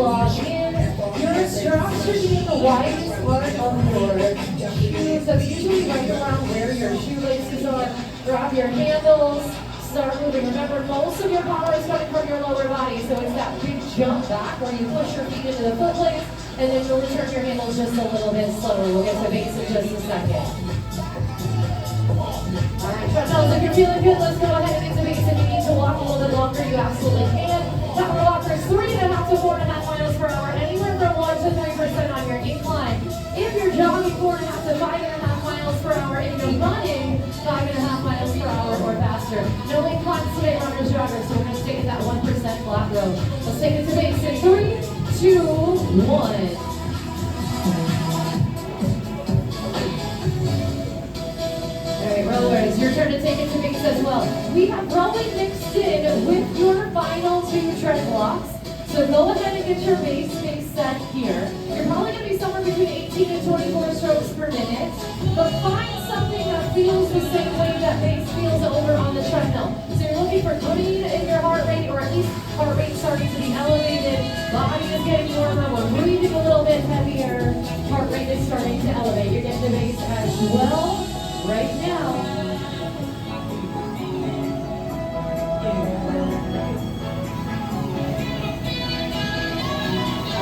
log in. Your strap should be in the widest part of your shoes. That's usually right around where your shoelaces are. Grab your handles, start moving. Remember, most of your power is coming from your lower body, so it's that big jump back where you push your feet into the foot plates, and then you'll return your handles just a little bit slower. We'll get to base in just a second. All right, treadmills, if you're feeling good, let's go ahead and get to base. If you need to walk a little bit longer, you absolutely can. Power walkers, 3.5 to 4.5 miles per hour, anywhere from 1 to 3% on your incline. If you're jogging, 4.5 to 5.5 miles per hour. If you're running, 5.5 miles per hour or faster. No inclines today, runners, joggers, so we're going to stay in that 1% flat road. Let's take it to base in 3, 2, 1. Rowers, your turn to take it to base as well. We have rowing mixed in with your final 2 tread blocks. So go ahead and get your base set here. You're probably going to be somewhere between 18 and 24 strokes per minute. But find something that feels the same way that base feels over on the treadmill. So you're looking for green in your heart rate, or at least heart rate starting to be elevated. Body is getting warmer. We're breathing a little bit heavier. Heart rate is starting to elevate. You're getting the base as well. Right now.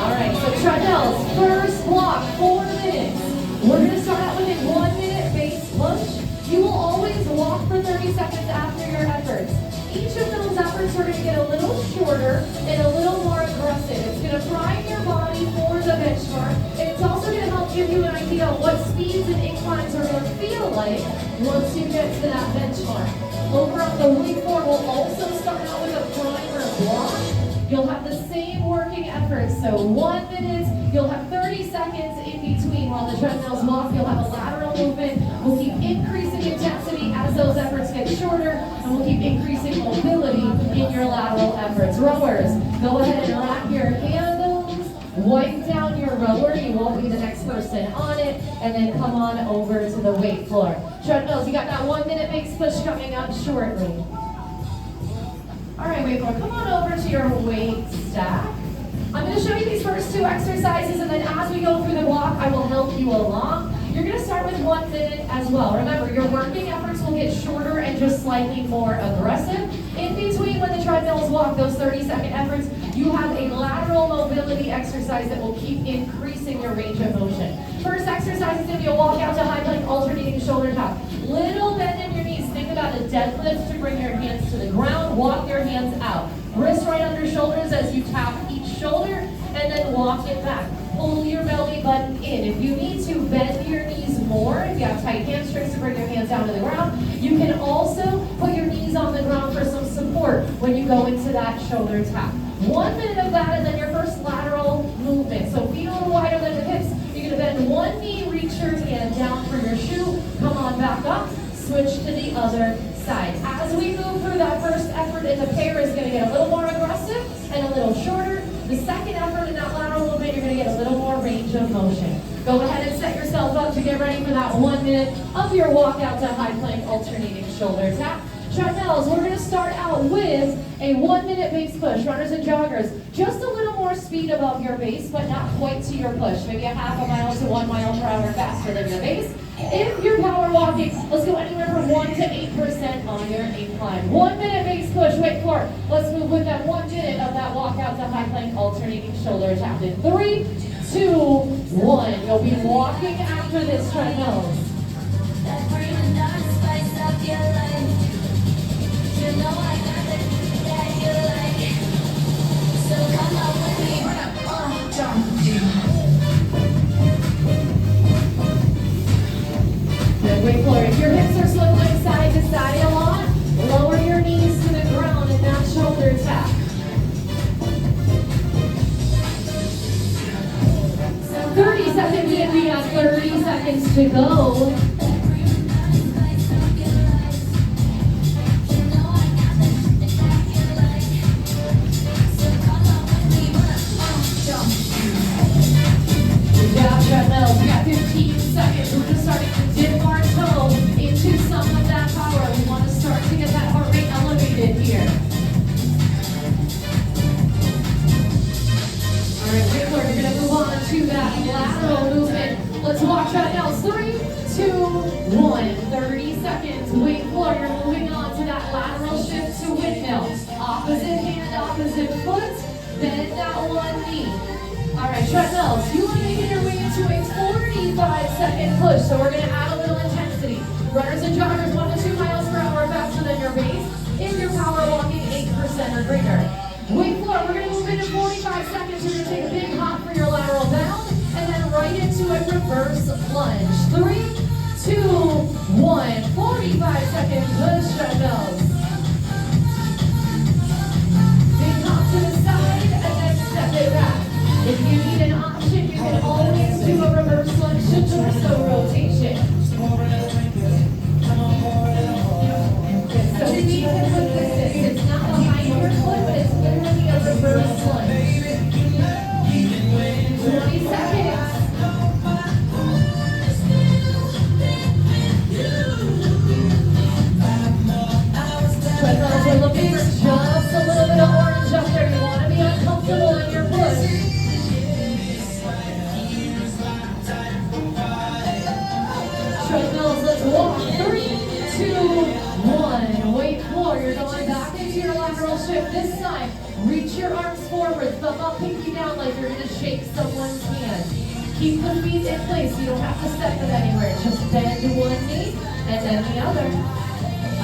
All right, so treadmills, first block, 4 minutes. We're going to start out with a 1-minute base push. You will always walk for 30 seconds after your efforts. Each of those efforts are going to get a little shorter and a little more aggressive. It's going to prime your body for the benchmark, and it's also going to help give you an idea of what speeds and inclines are going to feel like once you get to that benchmark. Over on the week 4, we'll also start out with a primer block. You'll have the same working efforts, so 1 minute, you'll have 30 seconds in between while the treadmills walk. You'll have a lateral movement. We'll keep increasing intensity as those efforts get shorter, and we'll keep increasing mobility in your lateral efforts. Rowers, go ahead and wrap your handles, wipe down your rower. You won't be the next person on it, and then come on over to the weight floor. Treadmills, you got that 1-minute base push coming up shortly. All right, weight floor, come on over to your weight stack. I'm going to show you these first 2 exercises, and then as we go through the block, I will help you along. You're going to start with 1 minute as well. Remember, your working efforts will get shorter and just slightly more aggressive. In between, when the treadmills walk, those 30-second efforts, you have a lateral mobility exercise that will keep increasing your range of motion. First exercise is going to be a walk out to high plank, alternating shoulder tap. Little bend in your knees. Think about a deadlift to bring your hands to the ground. Walk your hands out. Wrists right under shoulders as you tap each shoulder, and then walk it back. Pull your belly button in. If you need to, bend your knees more. If you have tight hamstrings, to bring your hands down to the ground. You can also put your knees on the ground for some support when you go into that shoulder tap. 1 minute of that, and then your first lateral movement. So feet a little wider than the hips. You're going to bend one knee, reach your hand down for your shoe. Come on back up. Switch to the other side. As we move through that first effort in the pair is going to get a little more aggressive and a little shorter. The second effort in that lateral movement, you're going to get a little more range of motion. Go ahead and set yourself up to get ready for that 1 minute of your walk out to high plank alternating shoulder tap. Treadmills, we're going to start out with a 1 minute base push. Runners and joggers, just a little more speed above your base, but not quite to your push. Maybe a half a mile to 1 mile per hour faster than your base. If you're power walking, let's go anywhere from 1 to 8% on your incline. 1 minute base push, wait for it. Let's move with that 1 minute of that walk out to high plank alternating shoulder tap. In 3, 2, 1. You'll be walking after this, treadmills. That green and dark spice up your life. You know I got it that you like. So come on with me. Good, wait for it. If your hips are swiveling side to side a lot, lower your knees to the ground in that shoulder tap. So 30 seconds in, we got 30 seconds to go. Treadmills, we got 15 seconds. We're just starting to dip our toe into some of that power. We want to start to get that heart rate elevated here. All right, lateral movement. Let's walk treadmills. 3, 2, 1. 30 seconds. Weight floor. You're moving on to that lateral shift to windmill. Opposite hand, opposite foot. Bend that one knee. All right, treadmills. You want to make your way into a 45-second push. So we're going to add a little intensity. Runners and joggers 1 to 2 miles per hour faster than your pace. If you're power walking 8% or greater. Weight floor. We're going to move into 45 seconds. You're going to take a big hop for your lateral down and then right into a reverse lunge. 3, 2, 1. 45-second push treadmills. Big hop to the side and then step it back. If you need an option, you can always do a reverse lunge to torso rotation. So we can put this in. It's not behind your foot, but it's literally a reverse lunge. 20 seconds. Treadmills, we're looking for just a little bit of orange up there. You want to be uncomfortable in your push. Treadmills, let's walk. 3, 2, 1. Weight floor. You're going back into your lateral shift. This time, reach your arms forward. Thumb up, pinky down like you're going to shake someone's hand. Keep the feet in place. You don't have to step it anywhere. Just bend one knee and then the other.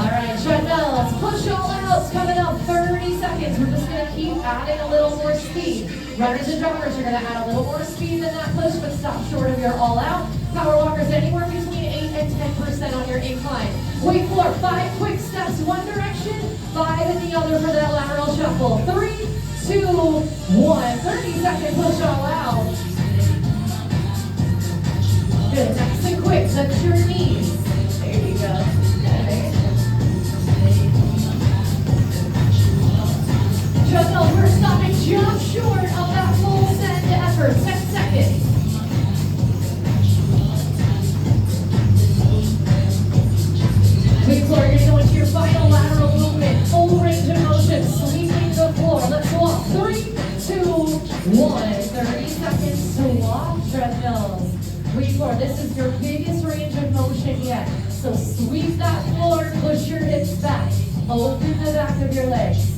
All right, treadmills, push all out. Coming up, 30 seconds. We're just going to keep adding a little more speed. Runners and joggers, you're going to add a little more speed than that push, but stop short of your all out. Power walkers, anywhere between 8 and 10% on your incline. Weight floor, 5 quick steps, one direction, 5 in the other for that lateral shuffle. 3, 2, 1. 30-second push all out. Good, nice and quick. Touch your knees. There you go. Okay. Treadmill, we're stopping just short of that full send effort. 10 seconds. Weight floor, you're going to go into your final lateral movement. Full range of motion, sweeping the floor. Let's walk. 3, 2, 1. 30 seconds to walk, treadmills. Weight floor, this is your biggest range of motion yet. So sweep that floor, push your hips back. Open the back of your legs.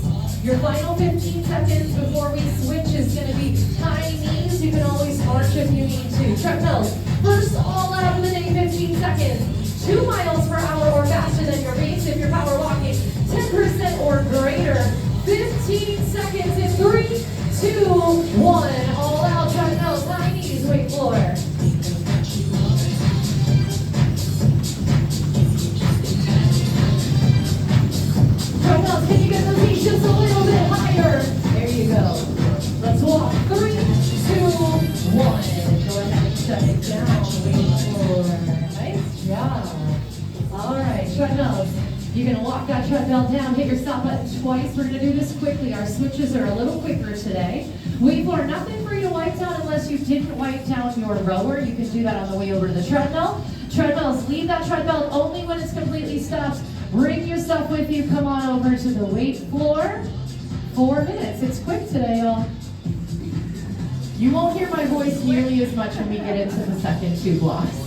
Your final 15 seconds before we switch is going to be high knees. You can always march if you need to. Treadmills, first all out of the day, 15 seconds. 2 miles per hour or faster than your pace if you're power walking. 10% or greater. 15 seconds in 3, 2, 1. All out, treadmills, high knees, weight floor. Treadmills, can you get the feet just a little bit higher? There you go. Let's walk. 3, 2, 1. Go ahead and shut it down. Weight floor. Nice job. All right, treadmills. You're going to walk that treadmill down, hit your stop button twice. We're going to do this quickly. Our switches are a little quicker today. Weight floor, nothing for you to wipe down unless you didn't wipe down your rower. You can do that on the way over to the treadmill. Treadmills, leave that treadmill only when it's completely stopped. Bring your stuff with you. Come on over to the weight floor. 4 minutes. It's quick today, y'all. You won't hear my voice nearly as much when we get into the second 2 blocks.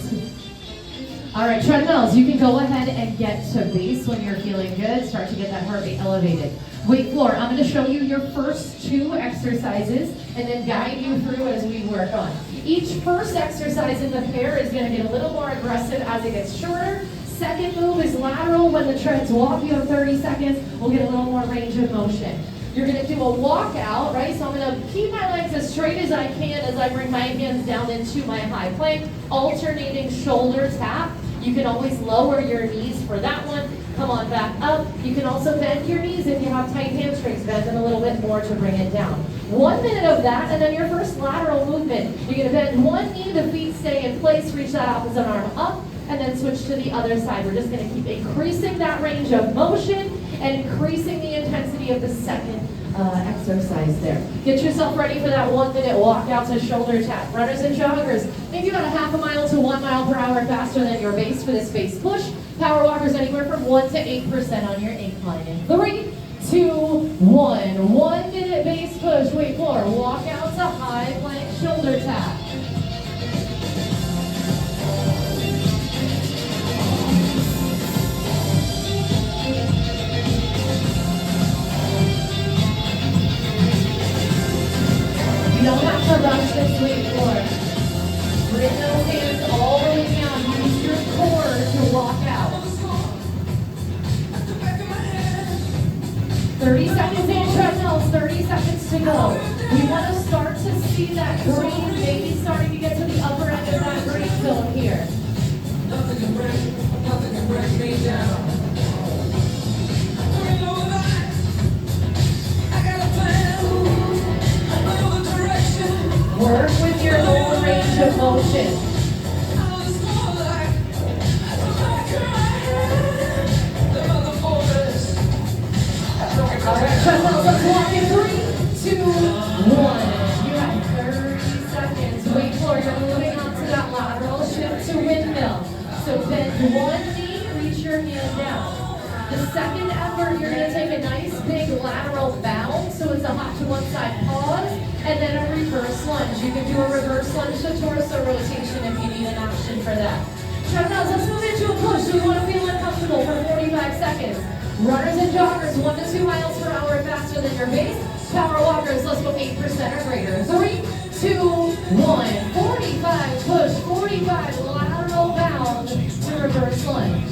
All right, treadmills, you can go ahead and get to base when you're feeling good. Start to get that heart rate elevated. Weight floor, I'm going to show you your first 2 exercises and then guide you through as we work on. Each first exercise in the pair is going to get a little more aggressive as it gets shorter. Second move is lateral. When the treads walk, you have 30 seconds. We'll get a little more range of motion. You're going to do a walkout, right? So I'm going to keep my legs as straight as I can as I bring my hands down into my high plank. Alternating shoulder tap. You can always lower your knees for that one. Come on back up. You can also bend your knees if you have tight hamstrings. Bend them a little bit more to bring it down. 1 minute of that, and then your first lateral movement. You're going to bend one knee, the feet stay in place. Reach that opposite arm up, and then switch to the other side. We're just going to keep increasing that range of motion and increasing the intensity of the second exercise there. Get yourself ready for that 1 minute walkout to shoulder tap. Runners and joggers, maybe about a half a mile to 1 mile per hour faster than your base for this base push. Power walkers anywhere from 1 to 8% on your incline. In 3, 2, 1. 1 minute base push. Weight floor. Walk out to high plank shoulder tap. don't have to rush this weight floor. Bring those hands all the way down. Use your core to walk out. 30 seconds in treadmills, 30 seconds to go. We want to start to see that green, maybe starting to get to the upper end of that green zone here. Nothing can break me down. I got a plan. I know the direction. Work with your own range of motion. I was more like the back of my head. The mother fortress. All right, treadmills, let's walk in 3, 2, 1. You have 30 seconds. Weight floor, you're moving on to that lateral shift to windmill. So bend one knee, reach your hand down. The second effort, you're going to take a nice big lateral bound. So it's a hop to one side pause, and then a reverse lunge. You can do a reverse lunge to torso rotation if you need an option for that. Treadmills, let's move into a push. We want to feel uncomfortable for 45 seconds. Runners and joggers, 1 to 2 miles per hour faster than your pace. Power walkers, let's go 8% or greater. 3, 2, 1. 45 push, 45 lateral bound to reverse lunge.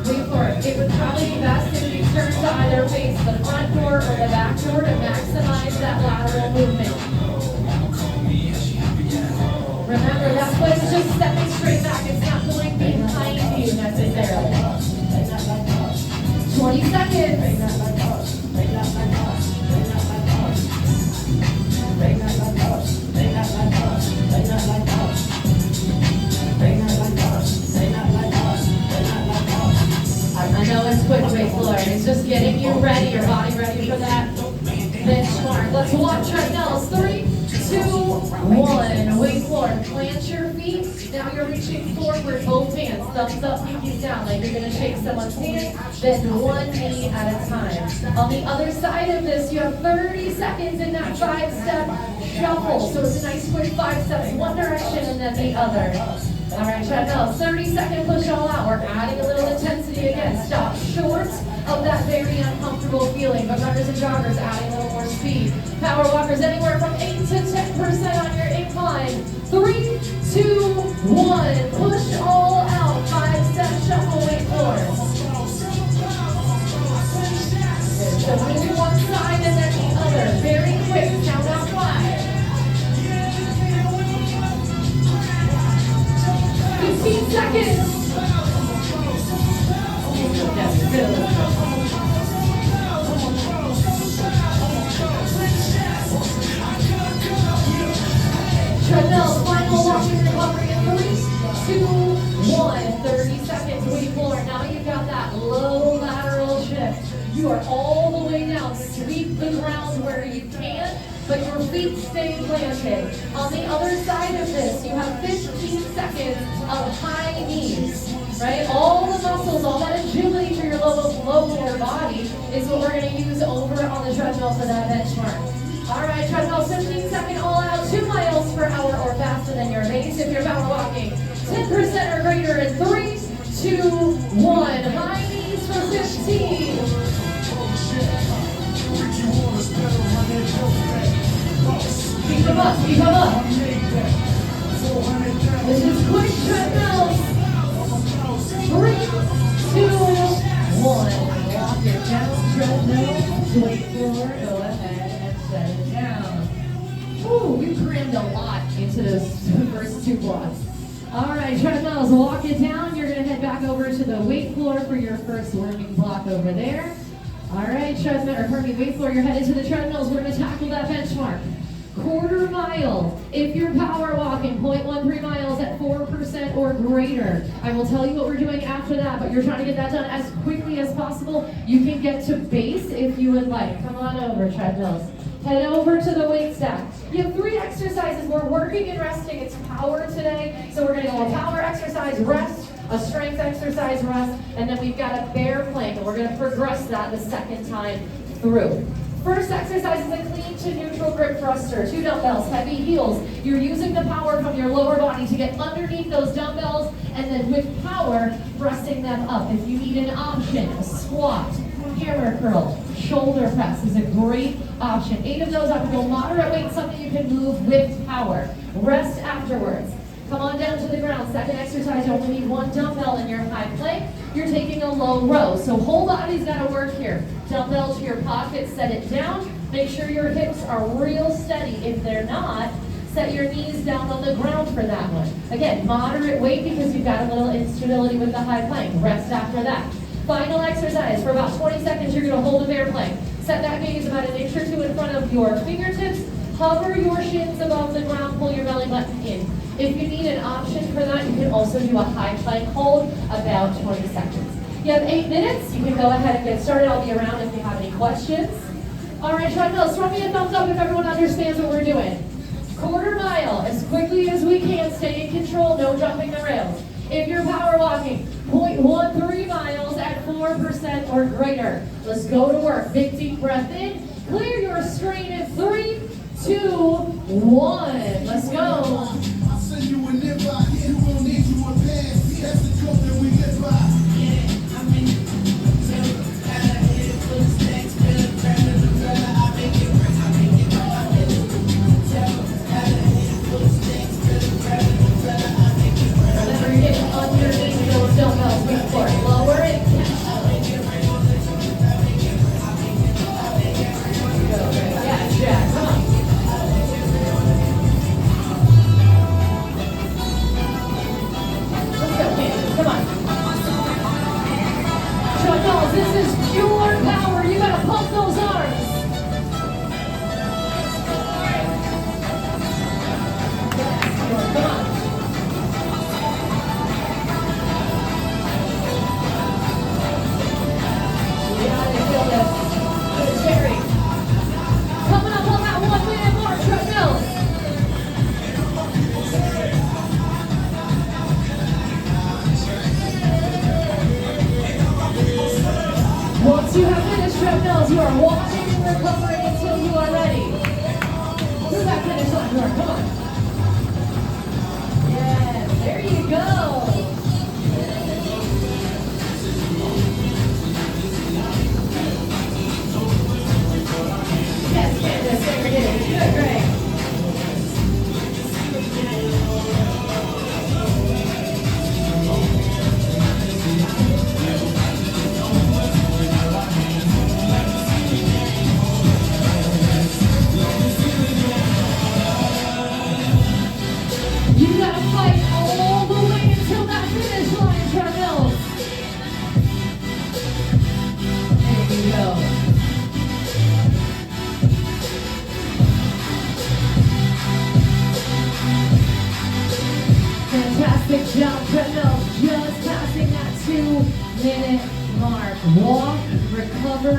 Wait for it. It would probably be best if you turn to either face the front door or the back door to maximize that lateral movement. Remember, that foot's just stepping straight back. It's not going behind you necessarily. 20 seconds. I know it's quick weight floor. It's just getting you ready, your body ready for that benchmark. Let's walk treadmills. 3, 2, 1. Weight floor. Plant your feet. Now you're reaching forward, both hands. Thumbs up, pinkies down, like you're going to shake someone's hand. Bend one knee at a time. On the other side of this, you have 30 seconds in that 5-step shuffle. So it's a nice quick 5 steps, one direction and then the other. All right, treadmills, 30-second push all out. We're adding a little intensity again. Stop short of that very uncomfortable feeling, but runners and joggers adding a little more speed. Power walkers anywhere from 8 to 10% on your incline. 3, 2, 1. Push all out. 5-step shuffle weight floor. So moving one side and then the other. Very quick. Count out 5. 15 seconds. Treadmills, final walking recovery in 3, 2, 1. 30 seconds. Weight floor. Now you've got that low lateral shift. You are all the way down. Sweep the ground where you can, but your feet stay planted. On the other side of this, you have 15 seconds of high knees, right? All the muscles, all that agility for your lower body is what we're going to use over on the treadmill for that benchmark. All right, treadmill, 15-second all out, 2 miles per hour or faster than your pace. If you're power walking, 10% or greater in 3, 2, 1. High knees for 15. Keep them up, keep them up. This is quick treadmills. 3, 2, 1. Walk your down treadmill. Weight floor. Go ahead and set it down. Ooh, we crammed a lot into those first 2 blocks. All right, treadmills, walk it down. You're going to head back over to the weight floor for your first warming block over there. All right, weight floor, you're headed to the treadmills. We're going to tackle that benchmark. Quarter mile, if you're power walking, 0.13 miles at 4% or greater. I will tell you what we're doing after that, but you're trying to get that done as quickly as possible. You can get to base if you would like. Come on over, treadmills. Head over to the weight stack. You have 3 exercises. We're working and resting. It's power today. So we're going to go a power exercise, rest, a strength exercise, rest, and then we've got a bear plank, and we're going to progress that the second time through. First exercise is a clean to neutral grip thruster. 2 dumbbells, heavy heels. You're using the power from your lower body to get underneath those dumbbells, and then with power, thrusting them up. If you need an option, a squat, hammer curl, shoulder press is a great option. 8 of those up to go moderate weight, something you can move with power. Rest afterwards. Come on down to the ground. Second exercise, you only need 1 dumbbell in your high plank. You're taking a low row. So whole body's got to work here. Dumbbell to your pocket, set it down. Make sure your hips are real steady. If they're not, set your knees down on the ground for that one. Again, moderate weight because you've got a little instability with the high plank. Rest after that. Final exercise. For about 20 seconds, you're going to hold a bear plank. Set that gaze about an inch or 2 in front of your fingertips. Hover your shins above the ground. Pull your belly button in. If you need an option for that, you can also do a high plank hold about 20 seconds. You have 8 minutes. You can go ahead and get started. I'll be around if you have any questions. All right, treadmills, throw me a thumbs up if everyone understands what we're doing. Quarter mile, as quickly as we can. Stay in control, no jumping the rails. If you're power walking, 0.13 miles at 4% or greater. Let's go to work. Big deep breath in. Clear your strain in 3, 2, 1. Let's go. I'll send you a nearby hit who won't need you a pass. We have the code that we live by. Yeah, I mean, I hit full of stacks, fill it, grab it, umbrella, I make it right, I make it right, I make it right. I hit full of stacks, fill it, grab it, umbrella, I make it right. Remember, you're getting underneath those dumbbells before. Lower it, catch. Yeah, Jack, come on. Let's go, Candace, come on. Treadmills, this is pure power. You gotta pump those arms. Yes, come on. Yeah, I feel this. Good, Terry. Coming up on that 1 minute mark, treadmills. Once you have finished treadmills, you are walking and recovering until you are ready. Through that finish line, Laura, come on. Yes, there you go. Yes, Candace, there it is. Good, great. You gotta fight all the way until that finish line, treadmills. There you go. Fantastic job, treadmills. Just passing that 2-minute mark. Walk, recover,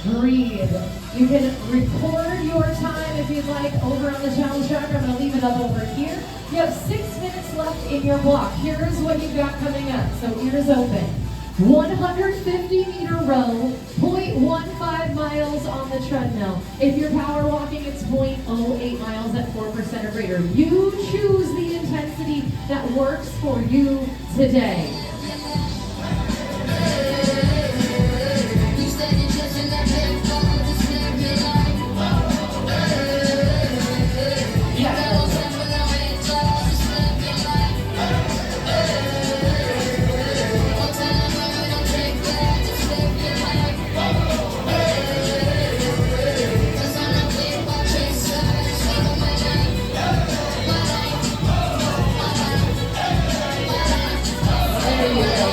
breathe. You can record your time if you'd like over on the challenge tracker. I'm going to leave it up over here. You have 6 minutes left in your block. Here's what you've got coming up. So ears open. 150-meter row, 0.15 miles on the treadmill. If you're power walking, it's 0.08 miles at 4% or greater. You choose the intensity that works for you today. You said it just in that bed, phone, just live your life. You got no time for no red flags, just live your life. No time for me, don't take that, just live your life. Just on a clear watch, it's just living my life. My life, my life, my life. There you go.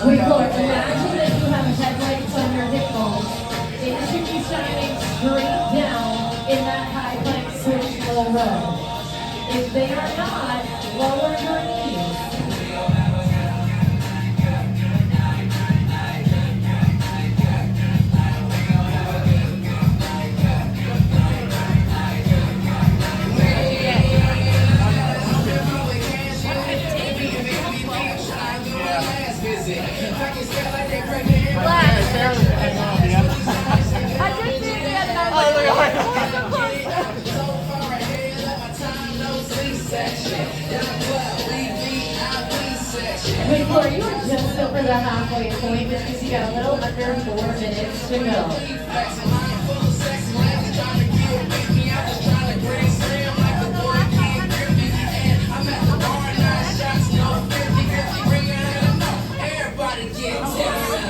Wait, Lord, imagine that you have headlights on your hip bones. It should be shining straight down in that high plank switch low row. If they are not, lower your knees. Wait, Corey, you are just over the halfway point, which means you got a little under 4 minutes to go. Everybody get down.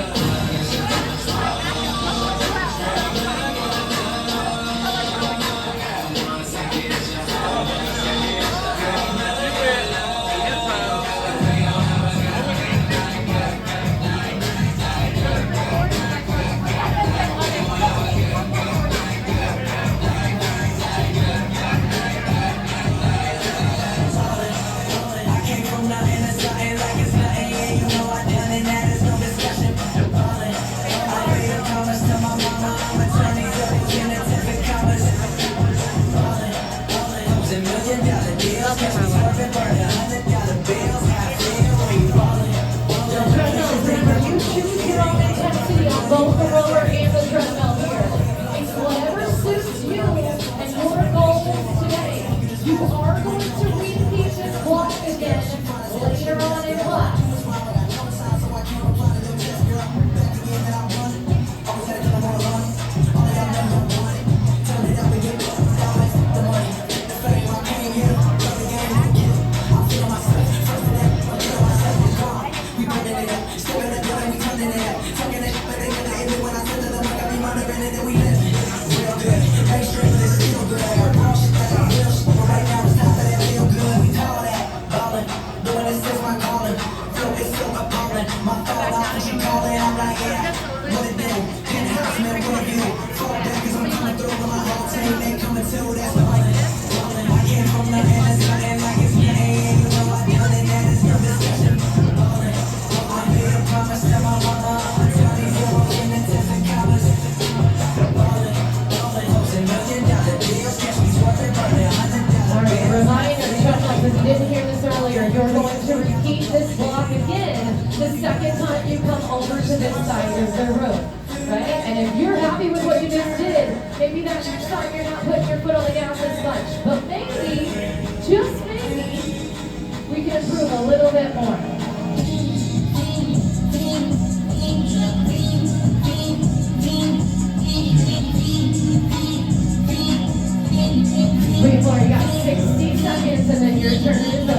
Remember, you choose your own intensity on both the rower and the treadmill here. It's whatever suits you and your goals today. You are going to repeat this block again later on in class. You're going to repeat this block again the second time you come over to this side of the room, right? And if you're happy with what you just did, maybe that next time you're not putting your foot on the gas as much. But maybe, just maybe, we can improve a little bit more. Wait for it, you got 60 seconds and then your turn is up.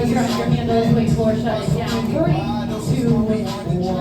Your handles, weight floor shutting down. 3, 2, 1.